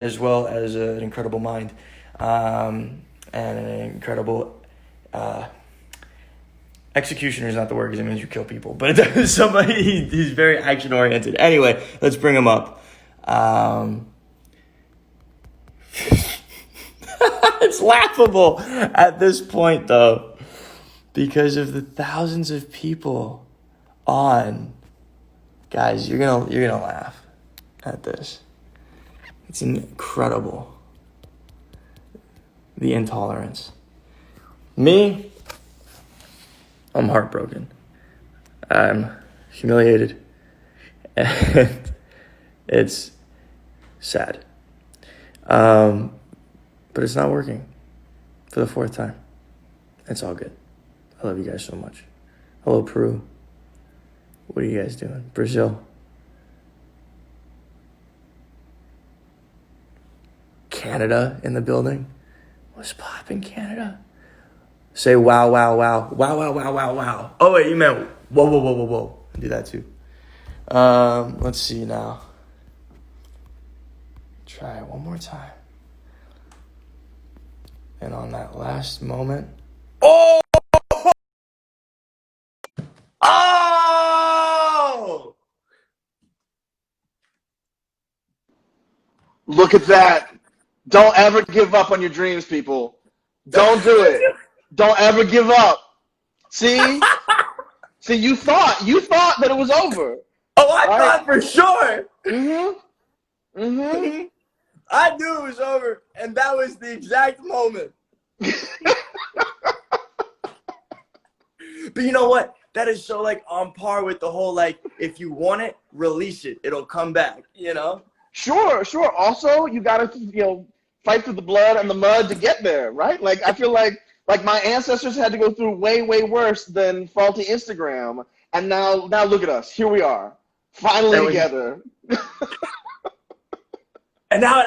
as well as an incredible mind, and an incredible executioner is not the word because it means you kill people, but somebody he's very action oriented. Anyway, let's bring him up. It's laughable at this point though, because of the thousands of people on. Guys, you're gonna laugh at this. It's incredible. The intolerance. Me, I'm heartbroken. I'm humiliated. And it's sad. But it's not working for the fourth time. It's all good. I love you guys so much. Hello, Peru. What are you guys doing? Brazil. Canada in the building. What's poppin', Canada? Say wow, wow, wow. Wow, wow, wow, wow, wow. Oh, wait, you meant whoa, whoa, whoa, whoa, whoa. Do that too. Let's see now. Try it one more time. And on that last moment. Oh! Oh! Look at that. Don't ever give up on your dreams, people. Don't do it. Don't ever give up. See? See, you thought that it was over. Oh, I thought for sure. Mm-hmm. Mm-hmm. I knew it was over, and that was the exact moment. But you know what? That is so like on par with the whole like, if you want it, release it. It'll come back, you know? Sure, sure. Also, you gotta, fight through the blood and the mud to get there, right? Like I feel like my ancestors had to go through way, way worse than faulty Instagram. And now look at us. Here we are. Finally together. And now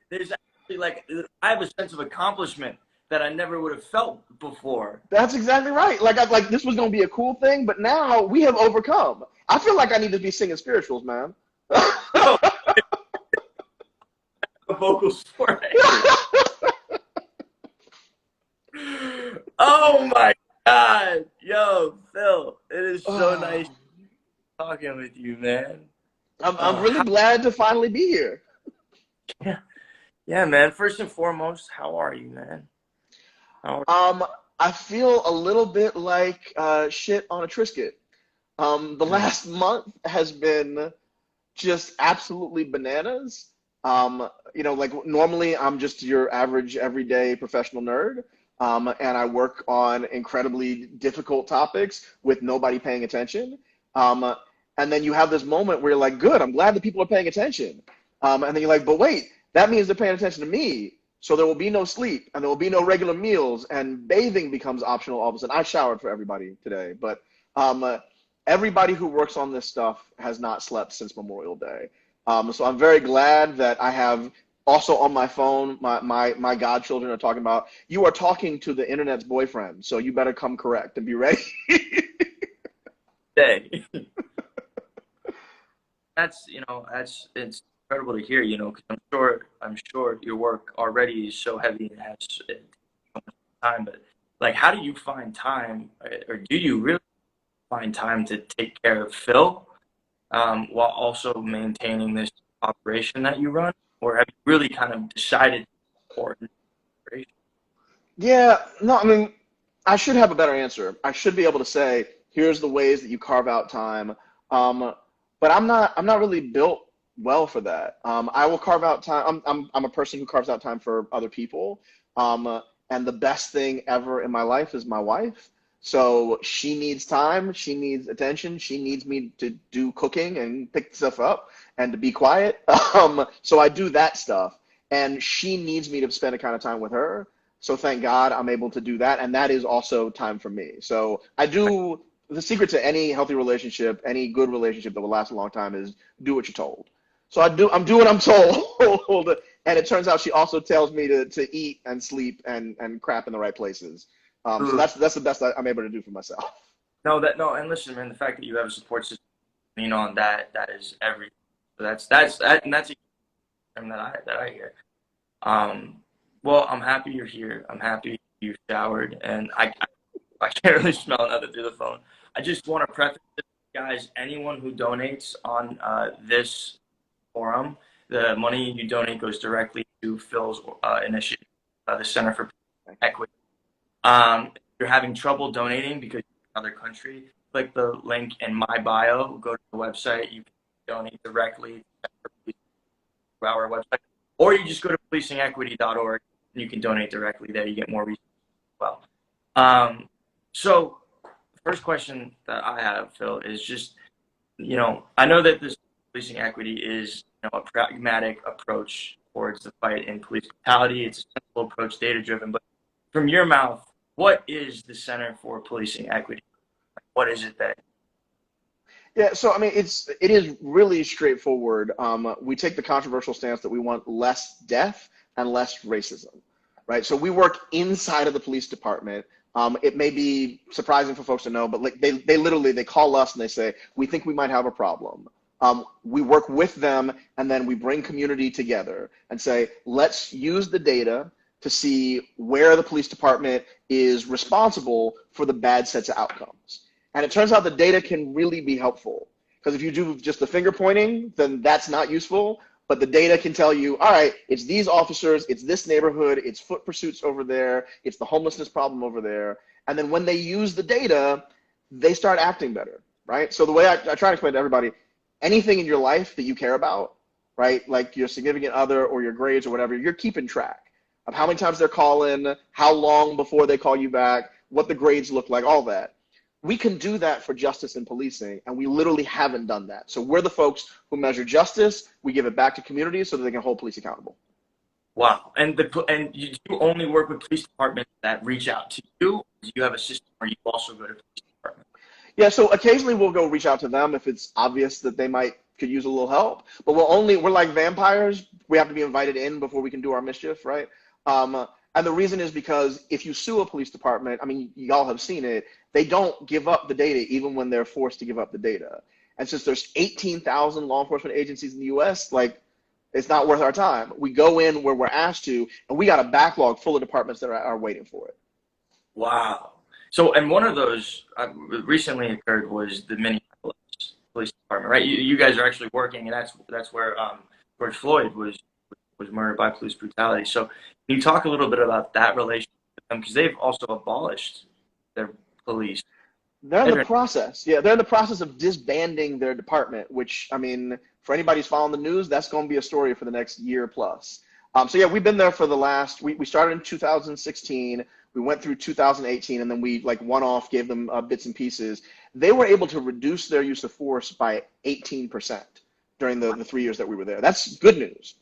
there's actually like, I have a sense of accomplishment that I never would have felt before. That's exactly right. Like this was gonna be a cool thing, but now we have overcome. I feel like I need to be singing spirituals, man. Vocals for it. Oh my God. Yo, Phil, it is so nice talking with you, man. I'm really glad to finally be here. Yeah, man. First and foremost, how are you, man? I feel a little bit like shit on a Triscuit. The last month has been just absolutely bananas. Like normally I'm just your average everyday professional nerd. And I work on incredibly difficult topics with nobody paying attention. And then you have this moment where you're like, good, I'm glad that people are paying attention. And then you're like, but wait, that means they're paying attention to me. So there will be no sleep and there will be no regular meals and bathing becomes optional all of a sudden. I showered for everybody today, but everybody who works on this stuff has not slept since Memorial Day. So I'm very glad that I have also on my phone, my godchildren are talking about, you are talking to the internet's boyfriend, so you better come correct and be ready. Day. It's incredible to hear, because I'm sure your work already is so heavy and has so much time, but like, how do you find time, or do you really find time to take care of Phil, while also maintaining this operation that you run? Or have you really kind of decided for it? Yeah, no, I mean, I should have a better answer. I should be able to say, here's the ways that you carve out time. But I'm not really built well for that. I will carve out time. I'm a person who carves out time for other people. And the best thing ever in my life is my wife. So she needs time, she needs attention, she needs me to do cooking and pick stuff up and to be quiet. So I do that stuff, and she needs me to spend a kind of time with her. So thank God I'm able to do that, and that is also time for me. So I do, the secret to any healthy relationship, any good relationship that will last a long time is do what you're told. So I'm doing what I'm told, and it turns out she also tells me to eat and sleep and crap in the right places. So that's the best I'm able to do for myself. No, and listen, man, the fact that you have a support system, and that is everything. So that's and that I hear. Um, well, I'm happy you're here. I'm happy you showered, and I can't really smell nothing through the phone. I just want to preface this, guys. Anyone who donates on this forum, the money you donate goes directly to Phil's initiative, the Center for Equity. If you're having trouble donating because you're in another country, click the link in my bio. Go to the website. You can donate directly to our website, or you just go to policingequity.org and you can donate directly there. You get more resources as well. So, the first question that I have, Phil, is just, I know that this policing equity is, a pragmatic approach towards the fight in police brutality. It's a sensible approach, data driven. But from your mouth, what is the Center for Policing Equity? What is it that? Yeah, so I mean, it is really straightforward. We take the controversial stance that we want less death and less racism, right? So we work inside of the police department. It may be surprising for folks to know, but like they literally they call us and they say we think we might have a problem. We work with them and then we bring community together and say let's use the data to see where the police department is responsible for the bad sets of outcomes. And it turns out the data can really be helpful because if you do just the finger pointing, then that's not useful. But the data can tell you, all right, it's these officers, it's this neighborhood, it's foot pursuits over there, it's the homelessness problem over there. And then when they use the data, they start acting better, right? So the way I try to explain to everybody, anything in your life that you care about, right, like your significant other or your grades or whatever, you're keeping track of how many times they're calling, how long before they call you back, what the grades look like, all that. We can do that for justice and policing, and we literally haven't done that. So we're the folks who measure justice. We give it back to communities so that they can hold police accountable. Wow. And you only work with police departments that reach out to you? Or do you have a system where you also go to police departments? Yeah, so occasionally we'll go reach out to them if it's obvious that they could use a little help. But we're like vampires. We have to be invited in before we can do our mischief, right? And the reason is because if you sue a police department, I mean, y'all have seen it, they don't give up the data even when they're forced to give up the data. And since there's 18,000 law enforcement agencies in the US, like, it's not worth our time. We go in where we're asked to, and we got a backlog full of departments that are waiting for it. Wow. So, and one of those recently occurred was the Minneapolis Police Department, right? You guys are actually working, and that's where George Floyd was murdered by police brutality. So, can you talk a little bit about that relationship with them? Because they've also abolished their police. They're in the process. Yeah, they're in the process of disbanding their department, which, I mean, for anybody who's following the news, that's going to be a story for the next year plus. So yeah, we've been there for we started in 2016. We went through 2018, and then we like one-off gave them bits and pieces. They were able to reduce their use of force by 18% during the 3 years that we were there. That's good news.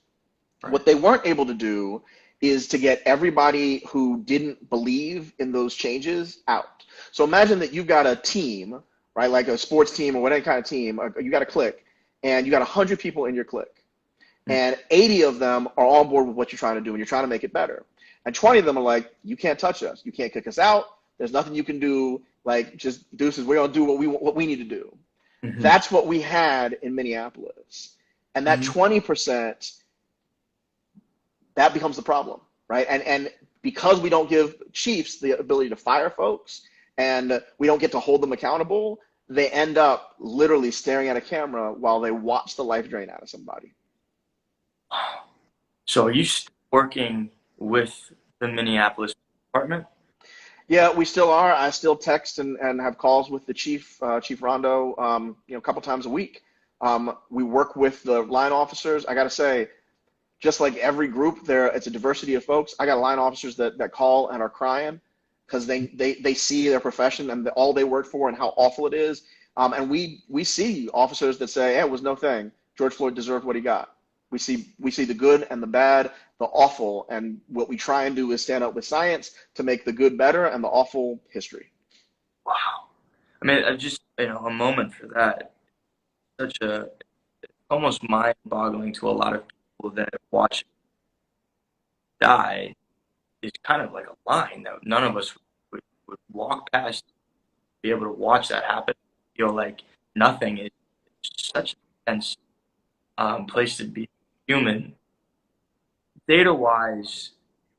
Right. What they weren't able to do is to get everybody who didn't believe in those changes out. So imagine that you've got a team, right, like a sports team or whatever kind of team, you got a clique, and you got 100 people in your clique. And 80 of them are on board with what you're trying to do, and you're trying to make it better. And 20 of them are like, you can't touch us. You can't kick us out. There's nothing you can do. Like, just deuces, we're going to do what we need to do. Mm-hmm. That's what we had in Minneapolis. And that 20%, that becomes the problem, right? And because we don't give chiefs the ability to fire folks and we don't get to hold them accountable, they end up literally staring at a camera while they watch the life drain out of somebody. So are you working with the Minneapolis department? Yeah, we still are. I still text and have calls with the chief, Chief Rondo, a couple times a week. We work with the line officers. I got to say, just like every group, it's a diversity of folks. I got line officers that call and are crying because they see their profession and all they work for and how awful it is. And we see officers that say, hey, it was no thing. George Floyd deserved what he got. We see the good and the bad, the awful, and what we try and do is stand up with science to make the good better and the awful history. Wow. I mean, I just, a moment for that. Almost mind-boggling to a lot of people that watch die is kind of like a line that none of us would walk past, be able to watch that happen, feel like nothing is such an intense place to be human. data wise,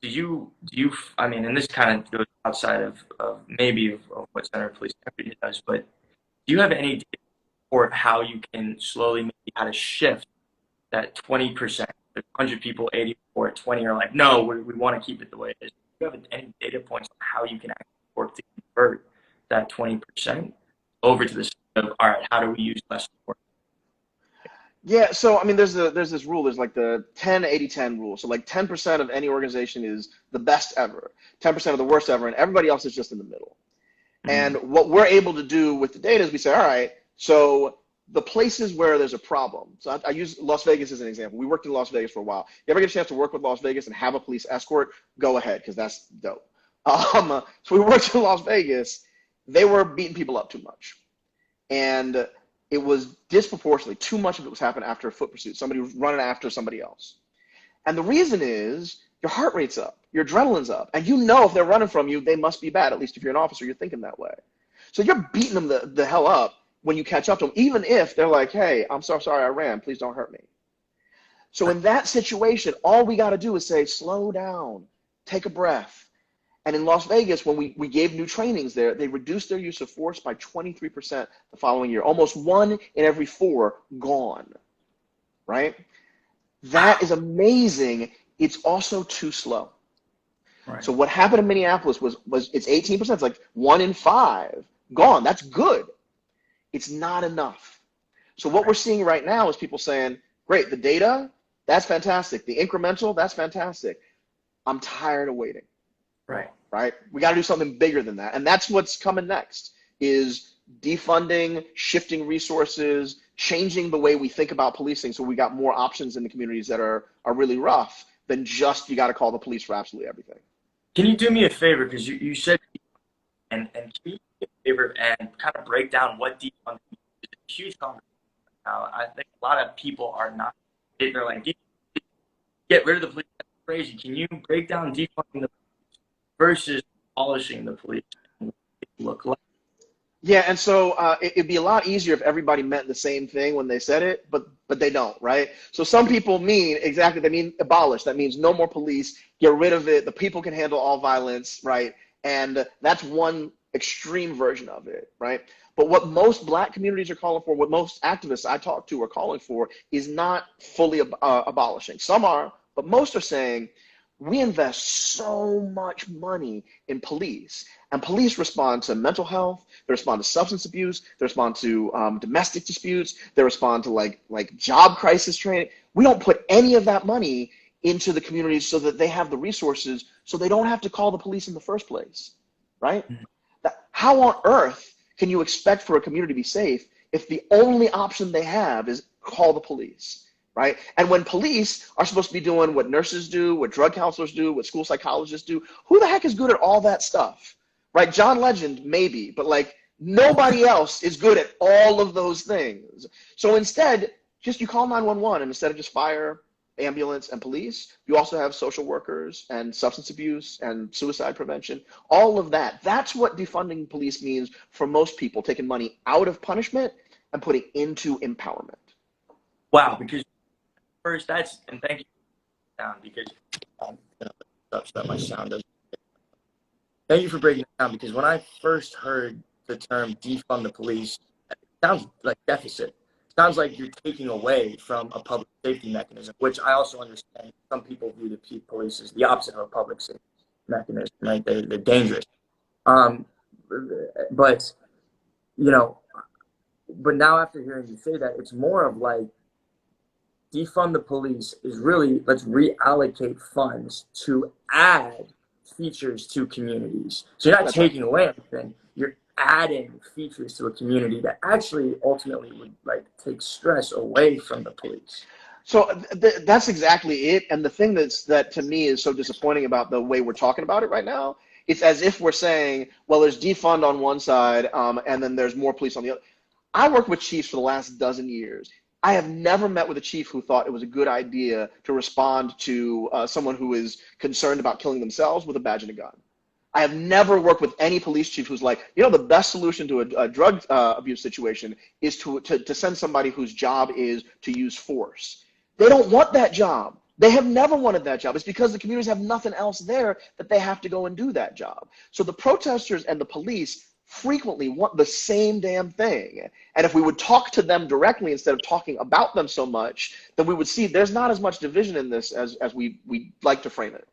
I mean, and this kind of goes outside of maybe of what Center of Police Deputy does, but do you have any data for how you can slowly maybe how to shift that 20%, 100 people, 80 or 20 are like, no, we want to keep it the way it is. Do you have any data points on how you can actually work to convert that 20% over to the side of, all right, how do we use less support? Yeah, so I mean, there's this rule. There's like the 10-80-10 rule. So like 10% of any organization is the best ever, 10% of the worst ever, and everybody else is just in the middle. And what we're able to do with the data is we say, all right, so the places where there's a problem. So I use Las Vegas as an example. We worked in Las Vegas for a while. You ever get a chance to work with Las Vegas and have a police escort? Go ahead, because that's dope. So we worked in Las Vegas. They were beating people up too much. And it was disproportionately, too much of it was happening after a foot pursuit. Somebody was running after somebody else. And the reason is your heart rate's up, your adrenaline's up. And you know if they're running from you, they must be bad. At least if you're an officer, you're thinking that way. So you're beating them the hell up when you catch up to them, even if they're like, hey, I'm so sorry I ran, please don't hurt me. So in that situation, all we got to do is say, slow down, take a breath. And in Las Vegas, when we gave new trainings there, they reduced their use of force by 23% the following year. Almost 1 in every 4 gone, right? That is amazing. It's also too slow. Right. So what happened in Minneapolis was it's 18%. It's like 1 in 5 gone. That's good. It's not enough. So what we're seeing right now is people saying, great, the data, that's fantastic. The incremental, that's fantastic. I'm tired of waiting. Right? We got to do something bigger than that. And that's what's coming next is defunding, shifting resources, changing the way we think about policing so we got more options in the communities that are really rough than just you got to call the police for absolutely everything. Can you do me a favor? Because you said, and can you do me a favor and kind of break down what defunding is? It's a huge conversation now. I think a lot of people are not, they're like, get rid of the police. That's crazy. Can you break down defunding the versus abolishing the police look like? Yeah, and so it'd be a lot easier if everybody meant the same thing when they said it, but they don't, right? So some people mean exactly, they mean abolish. That means no more police, get rid of it, the people can handle all violence, right? And that's one extreme version of it, right? But what most Black communities are calling for, what most activists I talk to are calling for, is not fully abolishing. Some are, but most are saying, we invest so much money in police, and police respond to mental health, they respond to substance abuse, they respond to domestic disputes, they respond to like job crisis training. We don't put any of that money into the communities so that they have the resources so they don't have to call the police in the first place, right? How on earth can you expect for a community to be safe if the only option they have is call the police? Right? And when police are supposed to be doing what nurses do, what drug counselors do, what school psychologists do, who the heck is good at all that stuff? Right? John Legend, maybe, but like nobody else is good at all of those things. So instead, just you call 911, and instead of just fire, ambulance, and police, you also have social workers and substance abuse and suicide prevention, all of that. That's what defunding police means for most people, taking money out of punishment and putting into empowerment. Wow, because first, and thank you for down because such that my sound doesn't. Thank you for breaking it down because when I first heard the term defund the police, it sounds like deficit. It sounds like you're taking away from a public safety mechanism, which I also understand. Some people view the police as the opposite of a public safety mechanism, right? They're dangerous. But now after hearing you say that, it's more of like, defund the police is really, let's reallocate funds to add features to communities. So you're not taking away anything, you're adding features to a community that actually ultimately would like take stress away from the police. So that's exactly it. And the thing that to me is so disappointing about the way we're talking about it right now, it's as if we're saying, well, there's defund on one side and then there's more police on the other. I worked with chiefs for the last dozen years. I have never met with a chief who thought it was a good idea to respond to someone who is concerned about killing themselves with a badge and a gun. I have never worked with any police chief who's like, the best solution to a drug abuse situation is to send somebody whose job is to use force. They don't want that job. They have never wanted that job. It's because the communities have nothing else there that they have to go and do that job. So the protesters and the police frequently want the same damn thing. And if we would talk to them directly instead of talking about them so much, then we would see there's not as much division in this as we like to frame it.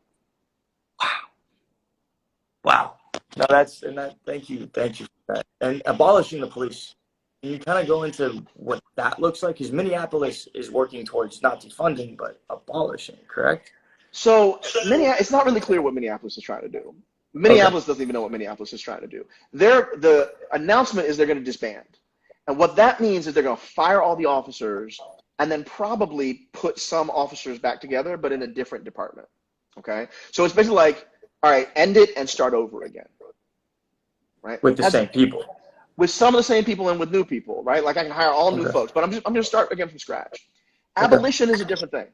Wow. No, thank you for that. And abolishing the police. Can you kind of go into what that looks like? Because Minneapolis is working towards not defunding, but abolishing, correct? So it's not really clear what Minneapolis is trying to do. Minneapolis doesn't even know what Minneapolis is trying to do. The announcement is they're going to disband. And what that means is they're going to fire all the officers and then probably put some officers back together, but in a different department. Okay? So it's basically like, all right, end it and start over again. Right? With the same people. With some of the same people and with new people, right? Like I can hire all new folks, but I'm going to start again from scratch. Abolition is a different thing.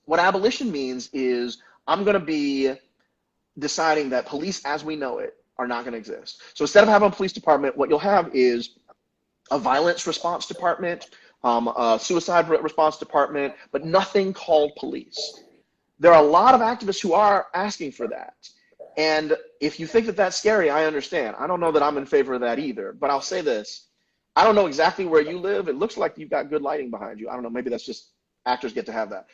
What abolition means is I'm going to be deciding that police as we know it are not going to exist. So instead of having a police department, what you'll have is a violence response department, a suicide response department, but nothing called police. There are a lot of activists who are asking for that. And if you think that that's scary, I understand. I don't know that I'm in favor of that either, but I'll say this. I don't know exactly where you live. It looks like you've got good lighting behind you. I don't know. Maybe that's just actors get to have that.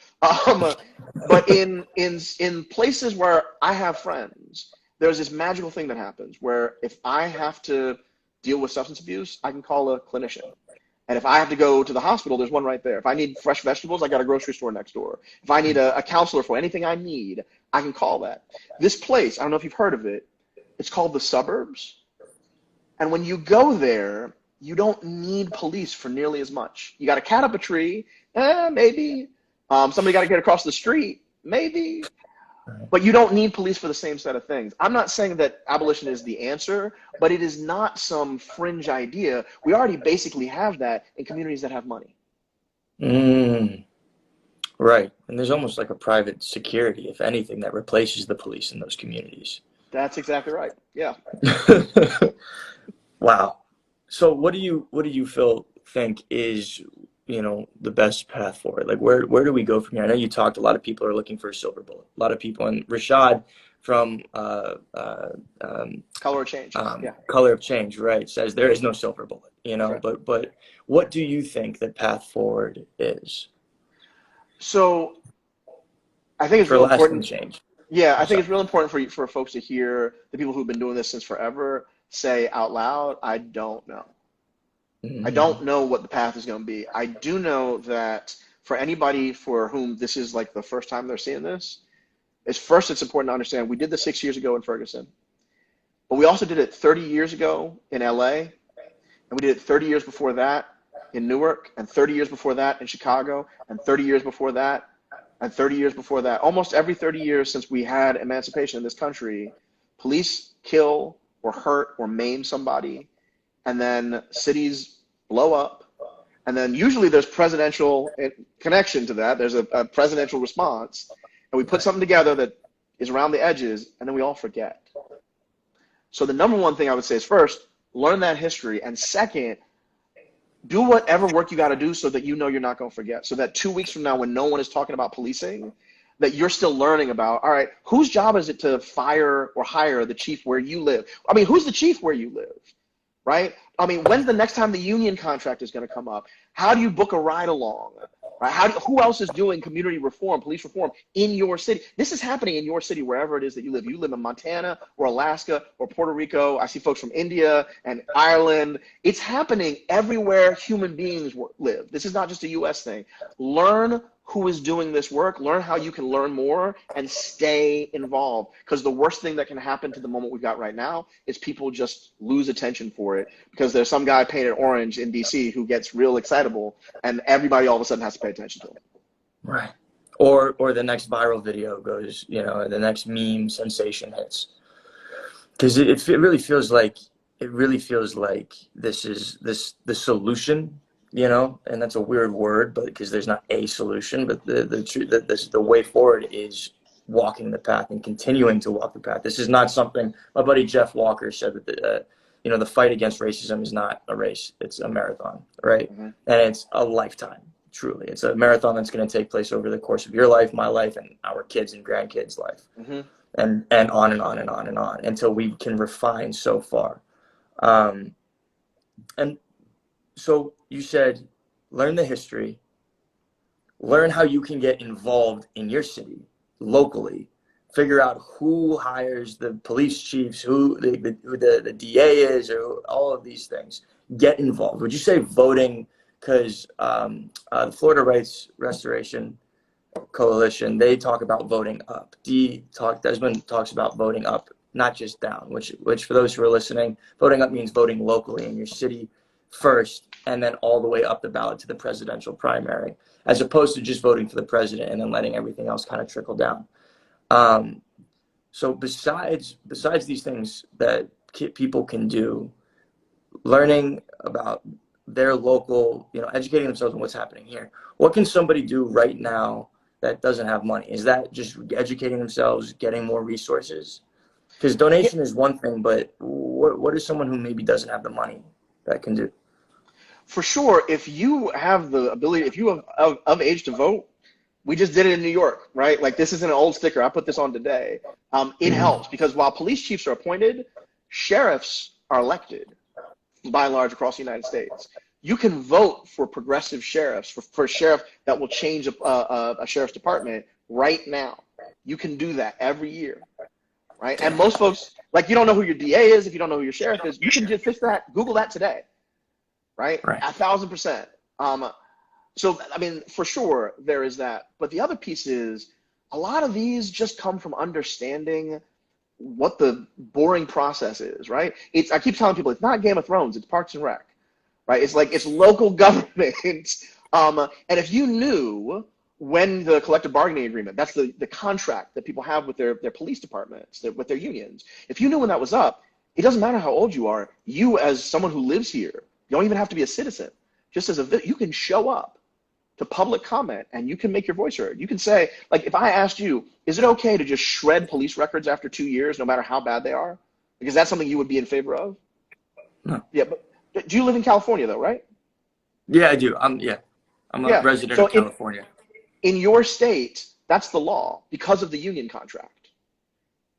But in places where I have friends, there's this magical thing that happens where if I have to deal with substance abuse, I can call a clinician. And if I have to go to the hospital, there's one right there. If I need fresh vegetables, I got a grocery store next door. If I need a counselor for anything I need, I can call that. This place, I don't know if you've heard of it, it's called the suburbs. And when you go there, you don't need police for nearly as much. You got a cat up a tree, maybe. Somebody got to get across the street, maybe. But you don't need police for the same set of things. I'm not saying that abolition is the answer, but it is not some fringe idea. We already basically have that in communities that have money. Right. And there's almost like a private security, if anything, that replaces the police in those communities. That's exactly right. Yeah. Wow. So what do you think is, the best path forward? Like where do we go from here? I know you talked, a lot of people are looking for a silver bullet. A lot of people, and Rashad from Color of Change. Color of Change, right, says there is no silver bullet, Right. but what do you think the path forward is? So I think it's real important. Change. Yeah, I think it's real important for folks to hear the people who've been doing this since forever say out loud, I don't know. I don't know what the path is going to be. I do know that for anybody for whom this is like the first time they're seeing this, it's important to understand we did this 6 years ago in Ferguson, but we also did it 30 years ago in LA, and we did it 30 years before that in Newark, and 30 years before that in Chicago, and 30 years before that, and 30 years before that. Almost every 30 years since we had emancipation in this country, police kill or hurt or maim somebody, and then cities blow up, and then usually there's presidential connection to that. There's a presidential response, and we put something together that is around the edges, and then we all forget. So the number one thing I would say is first, learn that history, and second, do whatever work you got to do so that you're not going to forget, so that 2 weeks from now when no one is talking about policing, that you're still learning about, all right, whose job is it to fire or hire the chief where you live? I mean, who's the chief where you live, right? I mean, when's the next time the union contract is going to come up? How do you book a ride along? Right? Who else is doing community reform, police reform in your city? This is happening in your city, wherever it is that you live. You live in Montana or Alaska or Puerto Rico. I see folks from India and Ireland. It's happening everywhere human beings live. This is not just a U.S. thing. Learn who is doing this work, learn how you can learn more, and stay involved. Because the worst thing that can happen to the moment we've got right now is people just lose attention for it because there's some guy painted orange in DC who gets real excitable, and everybody all of a sudden has to pay attention to him. Right. Or the next viral video goes, the next meme sensation hits. Because it really feels like this is the solution. And that's a weird word, but because there's not a solution, but the way forward is walking the path and continuing to walk the path. This is not something. My buddy Jeff Walker said that the fight against racism is not a race; it's a marathon, right? Mm-hmm. And it's a lifetime truly. It's a marathon that's going to take place over the course of your life, my life, and our kids and grandkids' life. Mm-hmm. And on and on and on and on until we can refine so far. And so you said, learn the history, learn how you can get involved in your city locally, figure out who hires the police chiefs, who the DA is, or all of these things. Get involved. Would you say voting? Because the Florida Rights Restoration Coalition, they talk about voting up. Desmond talks about voting up, not just down, which for those who are listening, voting up means voting locally in your city first, and then all the way up the ballot to the presidential primary, as opposed to just voting for the president and then letting everything else kind of trickle down. So besides these things that people can do, learning about their local, educating themselves on what's happening here, what can somebody do right now that doesn't have money? Is that just educating themselves, getting more resources? Because donation is one thing, but what is someone who maybe doesn't have the money that can do? For sure, if you have the ability, if you are of age to vote, we just did it in New York, right? Like, this isn't an old sticker. I put this on today. It helps because while police chiefs are appointed, sheriffs are elected by and large across the United States. You can vote for progressive sheriffs, for a sheriff that will change a sheriff's department right now. You can do that every year, right? And most folks, like, you don't know who your DA is, if you don't know who your sheriff is, you can just fix that, Google that today, right? 1,000%. So, I mean, for sure, there is that. But the other piece is a lot of these just come from understanding what the boring process is, right? I keep telling people, it's not Game of Thrones, it's Parks and Rec, right? It's like, it's local government. And if you knew when the collective bargaining agreement, that's the contract that people have with their police departments, with their unions, if you knew when that was up, it doesn't matter how old you are, you as someone who lives here, you don't even have to be a citizen, just as you can show up to public comment and you can make your voice heard. You can say, like, if I asked you, is it okay to just shred police records after 2 years, no matter how bad they are? Because that's something you would be in favor of? No. Yeah, but do you live in California though, right? Yeah, I do. I'm a resident of California. In your state, that's the law because of the union contract,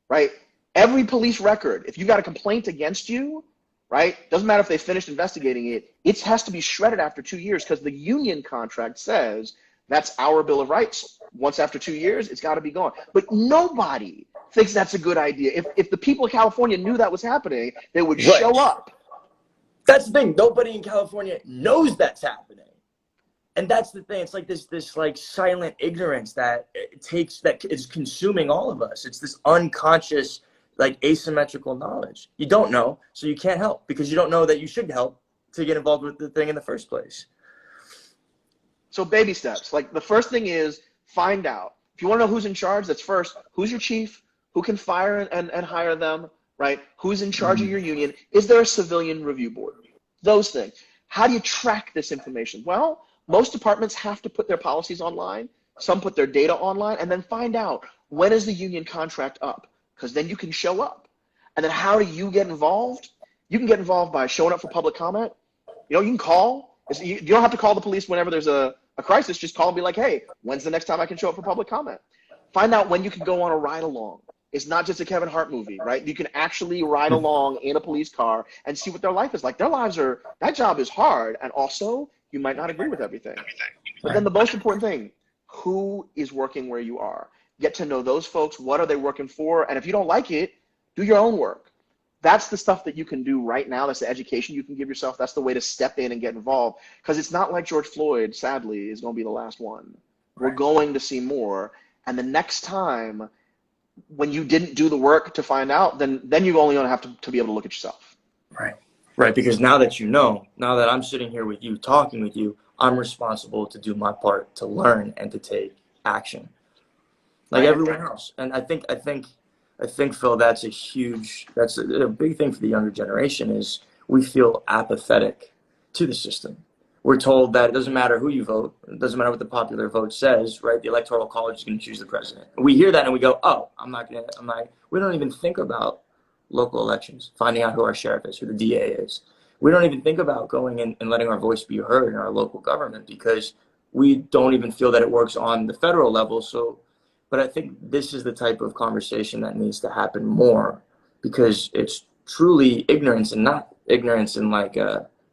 right? Every police record, if you got a complaint against you, right? Doesn't matter if they finished investigating it, it has to be shredded after 2 years because the union contract says that's our Bill of Rights. Once after 2 years, it's got to be gone. But nobody thinks that's a good idea. If the people of California knew that was happening, they would show up. That's the thing. Nobody in California knows that's happening. And that's the thing. It's like this like silent ignorance that is consuming all of us. It's this unconscious, like, asymmetrical knowledge. You don't know, so you can't help because you don't know that you should help to get involved with the thing in the first place. So baby steps. Like, the first thing is find out. If you want to know who's in charge, that's first, who's your chief, who can fire and hire them, right? Who's in charge of your union? Is there a civilian review board? Those things. How do you track this information? Well, most departments have to put their policies online. Some put their data online, and then find out, when is the union contract up? Because then you can show up. And then how do you get involved? You can get involved by showing up for public comment. You can call. You don't have to call the police whenever there's a crisis. Just call and be like, hey, when's the next time I can show up for public comment? Find out when you can go on a ride along. It's not just a Kevin Hart movie, right? You can actually ride along in a police car and see what their life is like. That job is hard, and also you might not agree with everything. But then the most important thing, who is working where you are? Get to know those folks. What are they working for? And if you don't like it, do your own work. That's the stuff that you can do right now. That's the education you can give yourself. That's the way to step in and get involved. Because it's not like George Floyd, sadly, is going to be the last one. We're going to see more. And the next time, when you didn't do the work to find out, then you only going to have to be able to look at yourself. Right, because now that now that I'm sitting here with you, talking with you, I'm responsible to do my part to learn and to take action, like everyone else. And I think, Phil, that's a big thing for the younger generation is we feel apathetic to the system. We're told that it doesn't matter who you vote, it doesn't matter what the popular vote says, right? The Electoral College is going to choose the president. We hear that and we go, oh, we don't even think about local elections, finding out who our sheriff is, who the DA is. We don't even think about going in and letting our voice be heard in our local government because we don't even feel that it works on the federal level. So, but I think this is the type of conversation that needs to happen more, because it's truly ignorance, and not ignorance in like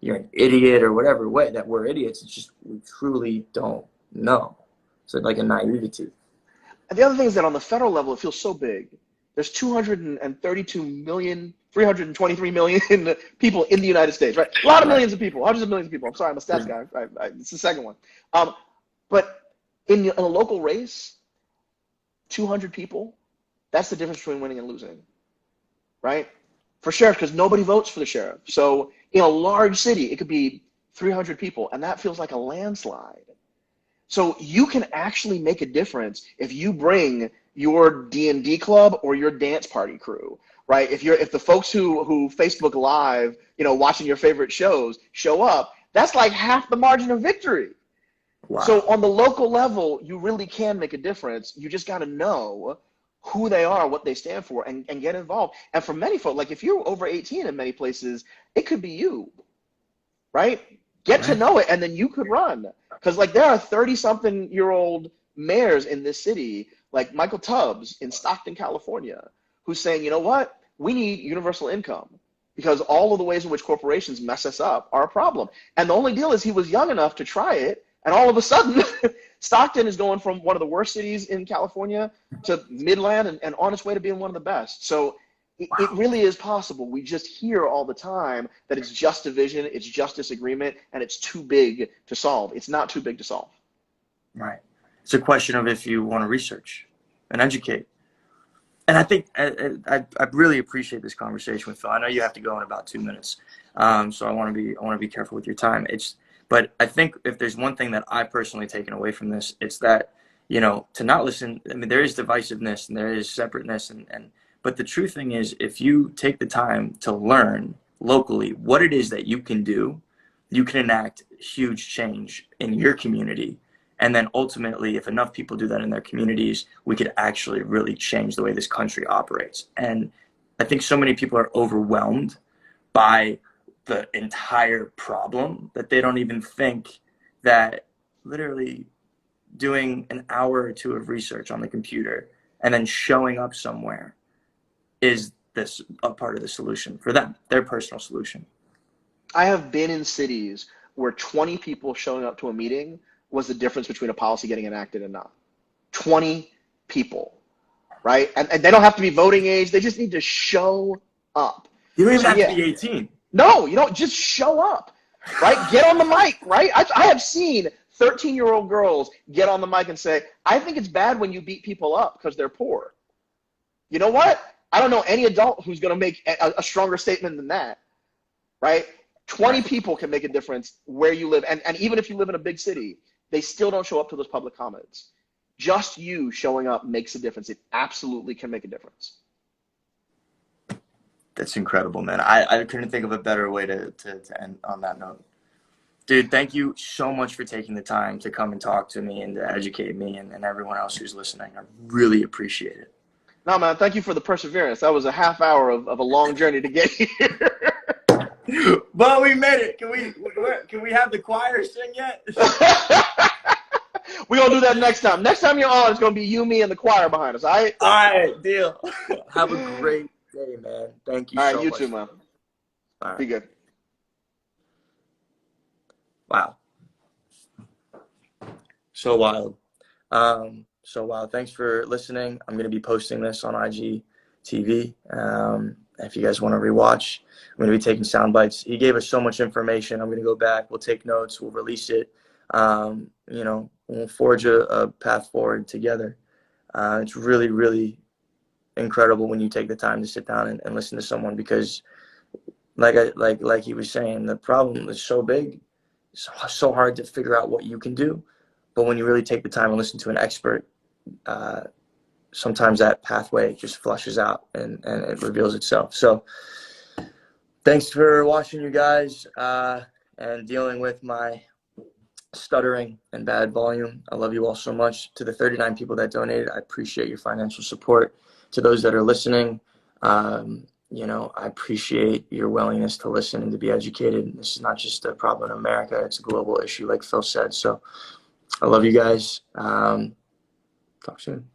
you're an idiot or whatever way that we're idiots. It's just we truly don't know. So like a naivety. And the other thing is that on the federal level, it feels so big. There's 232 million, 323 million people in the United States, right? A lot of millions of people, hundreds of millions of people. I'm sorry, I'm a stats guy. It's the second one. But in a local race, 200 people, that's the difference between winning and losing, right? For sheriff, because nobody votes for the sheriff. So in a large city, it could be 300 people, and that feels like a landslide. So you can actually make a difference if you bring your D&D club or your dance party crew, right? If the folks who Facebook Live, watching your favorite shows show up, that's like half the margin of victory. Wow. So on the local level, you really can make a difference. You just got to know who they are, what they stand for, and get involved. And for many folks, like if you're over 18 in many places, it could be you, right? Get to know it, and then you could run. Because like there are 30-something-year-old mayors in this city, like Michael Tubbs in Stockton, California, who's saying, you know what? We need universal income, because all of the ways in which corporations mess us up are a problem. And the only deal is he was young enough to try it, and all of a sudden, Stockton is going from one of the worst cities in California to Midland and on its way to being one of the best. So it really is possible. We just hear all the time that it's just division, it's just disagreement, and it's too big to solve. It's not too big to solve. Right. It's a question of if you want to research and educate. And I think I really appreciate this conversation with Phil. I know you have to go in about 2 minutes, so I want to be careful with your time. But I think if there's one thing that I personally taken away from this, it's that, to not listen. I mean, there is divisiveness and there is separateness, but the true thing is, if you take the time to learn locally what it is that you can do, you can enact huge change in your community. And then ultimately, if enough people do that in their communities, we could actually really change the way this country operates. And I think so many people are overwhelmed by the entire problem that they don't even think that literally doing an hour or two of research on the computer and then showing up somewhere is this a part of the solution for them, their personal solution. I have been in cities where 20 people showing up to a meeting was the difference between a policy getting enacted and not. 20 people, right? And they don't have to be voting age. They just need to show up. You don't even have to be 18. No, you don't. Just show up, right? Get on the mic, right? I have seen 13-year-old girls get on the mic and say, I think it's bad when you beat people up because they're poor. You know what? I don't know any adult who's going to make a stronger statement than that, right? 20 people can make a difference where you live. And even if you live in a big city, they still don't show up to those public comments. Just you showing up makes a difference. It absolutely can make a difference. That's incredible, man. I couldn't think of a better way to end on that note. Dude, thank you so much for taking the time to come and talk to me and to educate me and everyone else who's listening. I really appreciate it. No, man, thank you for the perseverance. That was a half hour of a long journey to get here. But we made it. Can we have the choir sing yet? We're going to do that next time. Next time you're on, it's going to be you, me, and the choir behind us, all right? All right, deal. Have a great day, man. Thank you so much. All right, you too, man. All right. Be good. Wow. So wild. So wild. Thanks for listening. I'm going to be posting this on IGTV. If you guys want to rewatch, I'm going to be taking sound bites. He gave us so much information. I'm going to go back. We'll take notes. We'll release it. We'll forge a path forward together. It's really, really incredible when you take the time to sit down and listen to someone, because like he was saying, the problem is so big. It's so hard to figure out what you can do. But when you really take the time and listen to an expert, sometimes that pathway just flushes out and it reveals itself. So thanks for watching, you guys, and dealing with my stuttering and bad volume. I love you all so much. To the 39 people that donated, I appreciate your financial support. To those that are listening, I appreciate your willingness to listen and to be educated. This is not just a problem in America. It's a global issue, like Phil said. So I love you guys. Talk soon.